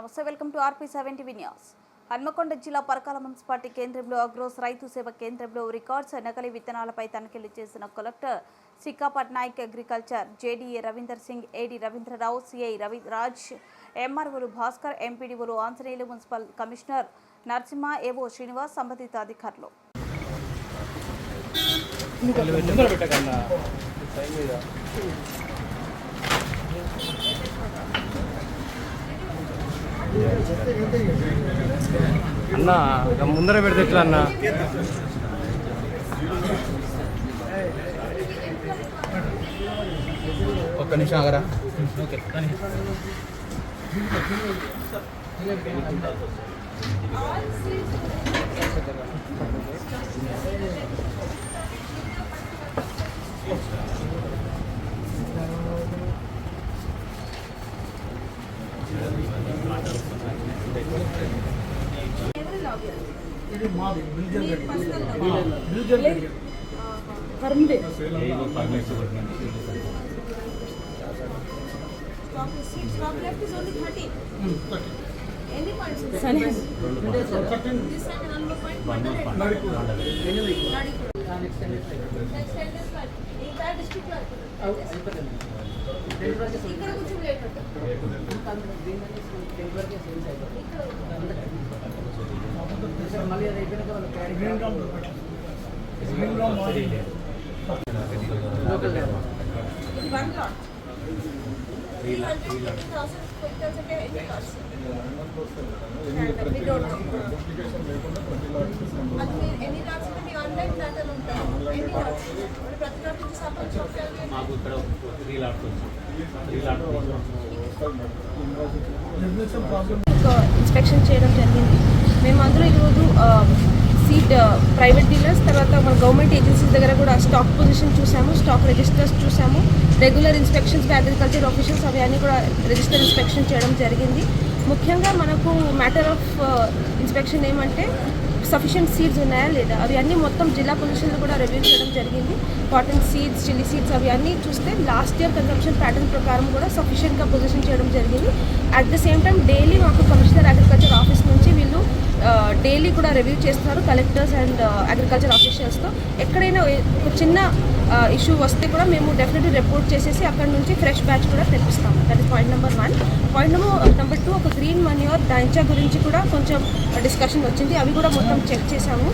నమస్తే, welcome to RP7 TV news. Hanamkonda జిల్లా Parakala municipality కేంద్రంలో అగ్రోస్ రైతు సేవ కేంద్రంలో రికార్డ్స్ నకలి విత్తనాలపై తనిఖీలు చేసిన collector Sikka Patnaik, agriculture JDA Ravinder Singh, AD Ravindrarao, CI Raviraj, MRఓలు భాస్కర్, MPDఓలు Anjaneyulu, municipal commissioner Narasimha, AO Srinivas, సంబంధిత అధికారులు. అన్నా ముందర పెడితే ఎట్లా అన్నా? ఒక్క నిమిషం ఆగరా. ఇన్స్పెక్షన్ చేయడం జరిగింది. మేము అందరూ ఈరోజు సీడ్ ప్రైవేట్ డీలర్స్, తర్వాత మన గవర్నమెంట్ ఏజెన్సీస్ దగ్గర కూడా స్టాక్ పొజిషన్ చూసాము, స్టాక్ రిజిస్టర్స్ చూసాము, regular inspections by agriculture officials అవి అన్నీ కూడా రిజిస్టర్ ఇన్స్పెక్షన్ చేయడం జరిగింది. ముఖ్యంగా మనకు మ్యాటర్ ఆఫ్ ఇన్స్పెక్షన్ ఏమంటే సఫిషియెంట్ సీడ్స్ ఉన్నాయా లేదా అవి అన్నీ మొత్తం జిల్లా పొజిషన్లో కూడా రివ్యూ చేయడం జరిగింది. కాటన్ సీడ్స్, చిల్లీ సీడ్స్ అవి అన్నీ చూస్తే లాస్ట్ ఇయర్ కన్జంప్షన్ ప్యాటర్న్ ప్రకారం కూడా సఫిషియెంట్గా పొజిషన్ చేయడం జరిగింది. At the same time daily మాకు కమిషనర్ అగ్రికల్చర్ ఆఫీస్ నుంచి వీళ్ళు డైలీ కూడా రివ్యూ చేస్తున్నారు కలెక్టర్స్ అండ్ అగ్రికల్చర్ ఆఫీషియల్స్తో. ఎక్కడైనా ఒక చిన్న ఇష్యూ వస్తే కూడా మేము డెఫినెట్లీ రిపోర్ట్ చేసేసి అక్కడ నుంచి ఫ్రెష్ బ్యాచ్ కూడా తెప్పిస్తాము. That is point number 1. Point number 2, ఒక గ్రీన్ మన్యూర్ డాంచా గురించి కూడా కొంచెం డిస్కషన్ వచ్చింది. అవి కూడా మొత్తం చెక్ చేసాము.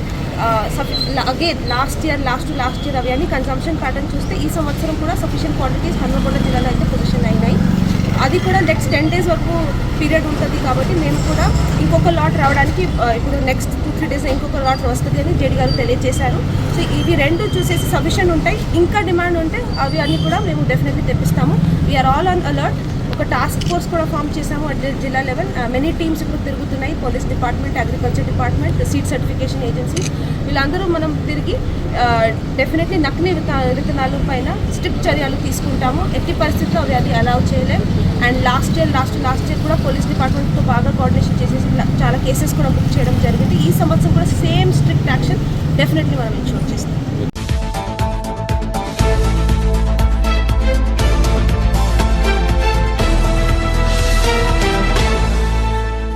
అగైన్ లాస్ట్ ఇయర్ అవి అన్ని కన్సంప్షన్ ప్యాటర్న్ చూస్తే ఈ సంవత్సరం కూడా సఫిషియెంట్ క్వాంటిటీస్ హన్మకొండ జిల్లాలో అయితే పొజిషన్ అయినాయి. అది కూడా నెక్స్ట్ 10 days వరకు పీరియడ్ ఉంటుంది కాబట్టి మేము కూడా ఇంకొక లాట్ రావడానికి ఇప్పుడు నెక్స్ట్ 2-3 days ఇంకొక లాట్ వస్తుంది అని జేడీ గారు తెలియజేశారు. సో ఇవి రెండు చూసేసి సఫిషియెంట్ ఉంటాయి. ఇంకా డిమాండ్ ఉంటే అవి అన్నీ కూడా మేము డెఫినెట్లీ తెప్పిస్తాము. We are all on alert. ఒక టాస్క్ ఫోర్స్ కూడా ఫామ్ చేసాము at zilla level. Many teams ఇప్పుడు తిరుగుతున్నాయి. Police department, agriculture department, seed certification agency, వీళ్ళందరూ మనం తిరిగి డెఫినెట్లీ నకిలీ విత్తనాలు పైన స్ట్రిక్ట్ చర్యలు తీసుకుంటాము. ఎట్టి పరిస్థితుల్లో అవి అది అలౌ చేయలేం. అండ్ లాస్ట్ ఇయర్ కూడా పోలీస్ డిపార్ట్మెంట్తో బాగా కోఆర్డినేషన్ చేసేసి చాలా కేసెస్ కూడా బుక్ చేయడం జరిగింది. ఈ సంవత్సరం కూడా సేమ్ స్ట్రిక్ట్ యాక్షన్ డెఫినెట్లీ మనం ఇన్షూర్ చేస్తాం.